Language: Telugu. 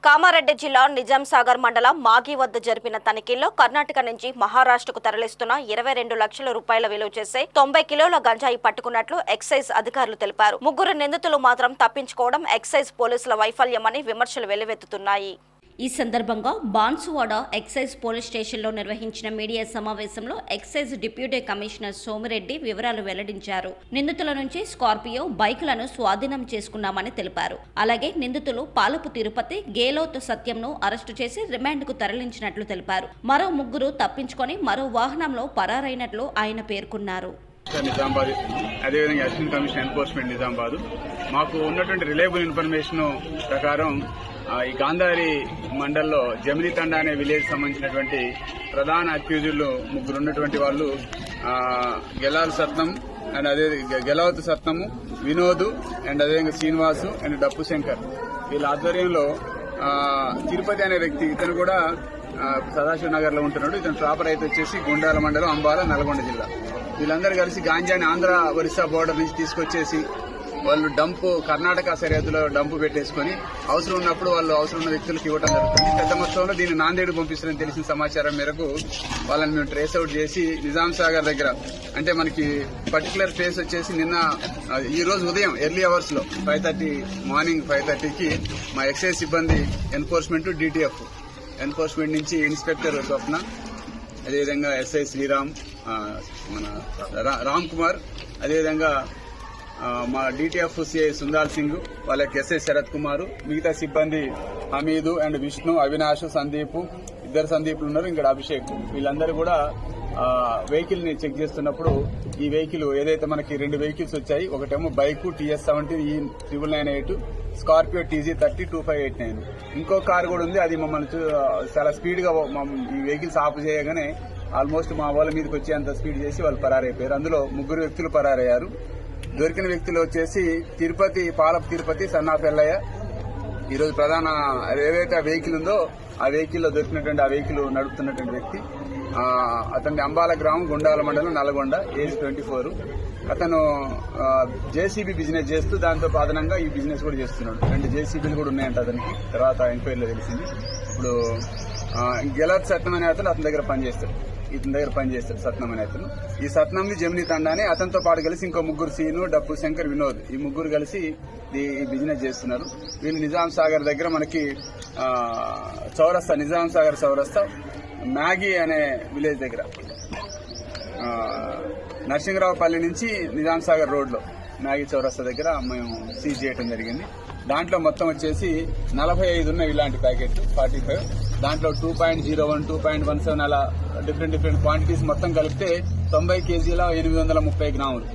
కామారెడ్డి జిల్లా నిజాం సాగర్ మండలం మాగి వద్ద జరిపిన తనిఖీల్లో కర్ణాటక నుంచి మహారాష్ట్రకు తరలిస్తున్న 22 లక్షల రూపాయల విలువ చేసే 90 కిలోల గంజాయి పట్టుకున్నట్లు ఎక్సైజ్ అధికారులు తెలిపారు. ముగ్గురు నిందితులు మాత్రం తప్పించుకోవడం ఎక్సైజ్ పోలీసుల వైఫల్యమని విమర్శలు వెల్లువెత్తుతున్నాయి. ఈ సందర్భంగా బాన్సువాడ ఎక్సైజ్ పోలీస్ స్టేషన్లో నిర్వహించిన మీడియా సమావేశంలో ఎక్సైజ్ డిప్యూటీ కమిషనర్ సోమిరెడ్డి వివరాలు వెల్లడించారు. నిందితుల నుంచి స్కార్పియో బైకులను స్వాధీనం చేసుకున్నామని తెలిపారు. అలాగే నిందితులు పాలపు తిరుపతి, గేలోత్ సత్యంను అరెస్టు చేసి రిమాండ్కు తరలించినట్లు తెలిపారు. మరో ముగ్గురు తప్పించుకొని మరో వాహనంలో పరారైనట్లు ఆయన పేర్కొన్నారు. నిజామాబాద్ అదేవిధంగా అసిస్టెంట్ కమిషనర్ ఎన్ఫోర్స్మెంట్ నిజామాబాద్ మాకు ఉన్నటువంటి రిలయబుల్ ఇన్ఫర్మేషన్ ప్రకారం ఈ గాంధారి మండల్లో జమిని తండా అనే విలేజ్ సంబంధించినటువంటి ప్రధాన అక్యూజులు ముగ్గురు ఉన్నటువంటి వాళ్ళు గెలాల్ సత్నం అండ్ అదే గెలవత్ సత్నము, వినోద్ అండ్ అదేవిధంగా శ్రీనివాసు అండ్ డప్పు శంకర్ వీళ్ళ ఆధ్వర్యంలో తిరుపతి అనే వ్యక్తి ఇతను కూడా సదాశివ నగర్ లో ఉంటున్నాడు. ఇతను ప్రాపర్ అయితే వచ్చేసి గుండాల మండలం, అంబాల, నల్గొండ జిల్లా. వీళ్ళందరూ కలిసి గాంజాని ఆంధ్ర ఒరిస్సా బోర్డర్ నుంచి తీసుకొచ్చేసి వాళ్ళు డంపు కర్ణాటక సరిహద్దులో డంపు పెట్టేసుకుని అవసరం ఉన్నప్పుడు వాళ్ళు అవసరం ఉన్న వ్యక్తులకు ఇవ్వడం జరుగుతుంది. పెద్ద మొత్తంలో దీన్ని నాందేడు పంపిస్తారని తెలిసిన సమాచారం మేరకు వాళ్ళని మేము ట్రేస్ అవుట్ చేసి నిజాం సాగర్ దగ్గర అంటే మనకి పర్టికులర్ ప్లేస్ వచ్చేసి ఈ రోజు ఉదయం ఎర్లీ అవర్స్ లో మార్నింగ్ 5:30కి మా ఎక్సైజ్ సిబ్బంది ఎన్ఫోర్స్మెంట్, డిటిఎఫ్ ఎన్ఫోర్స్మెంట్ నుంచి ఇన్స్పెక్టర్ స్వప్న, అదేవిధంగా ఎస్ఐ శ్రీరామ్, మన రామ్ కుమార్, అదేవిధంగా మా డిటిఎఫ్ సిఐ సుందాల్ సింగ్, వాళ్ళకి ఎస్ఐ శరత్ కుమార్, మిగతా సిబ్బంది హమీదు అండ్ విష్ణు, అవినాష్, సందీప్, ఇద్దరు సందీప్లు ఉన్నారు, ఇంకా అభిషేక్. వీళ్ళందరూ కూడా వెహికల్ ని చెక్ చేస్తున్నప్పుడు ఈ వెహికల్ ఏదైతే మనకి 2 వెహికల్స్ వచ్చాయి, ఒకటేమో bike TS17 E998, Scorpio TG30 2589, ఇంకో కార్ కూడా ఉంది. అది మమ్మల్ని చాలా స్పీడ్ గా ఈ వెహికల్స్ ఆఫ్ చేయగానే ఆల్మోస్ట్ మా వాళ్ళ మీదకి వచ్చేంత స్పీడ్ చేసి వాళ్ళు పరారైపోయారు. అందులో 3 వ్యక్తులు పరారయ్యారు. దొరికిన వ్యక్తులు వచ్చేసి తిరుపతి, పాలపు తిరుపతి, సన్నాఫ్ ఎల్లయ్య. ఈరోజు ప్రధాన ఏదైతే ఆ వెహికల్ ఉందో ఆ వెహికల్లో దొరికినటువంటి ఆ వెహికల్ నడుపుతున్నటువంటి వ్యక్తి అతని అంబాల గ్రామం, గుండాల మండలం, నల్గొండ, ఏజ్ 24. అతను జేసీబీ బిజినెస్ చేస్తూ దాంతో అదనంగా ఈ బిజినెస్ కూడా చేస్తున్నాడు. 2 జేసీబీలు కూడా ఉన్నాయంట అతనికి, తర్వాత ఎంక్వైరీలో తెలిసింది. ఇప్పుడు గెలత్ సత్నం అనే అతను అతని దగ్గర పనిచేస్తాడు సత్నం అనే అతను. ఈ సత్నంని జమిని తండాని అతనితో పాటు కలిసి ఇంకో 3 సీను, డప్పు శంకర్, వినోద్, ఈ 3 కలిసి ఈ బిజినెస్ చేస్తున్నారు. వీళ్ళు నిజాం సాగర్ దగ్గర మనకి చౌరస్తా, నిజాం సాగర్ చౌరస్తా మ్యాగీ అనే విలేజ్ దగ్గర నరసింహరావుపల్లి నుంచి నిజాం సాగర్ రోడ్ లో మ్యాగీ చౌరస్తా దగ్గర మేము సీజ్ చేయడం జరిగింది. దాంట్లో మొత్తం వచ్చేసి 45 ఉన్నాయి ఇలాంటి ప్యాకెట్, 45. దాంట్లో 2.01, 2.17 అలా డిఫరెంట్ క్వాంటిటీస్ మొత్తం కలిపితే 90 కేజీల 830 గ్రాములు.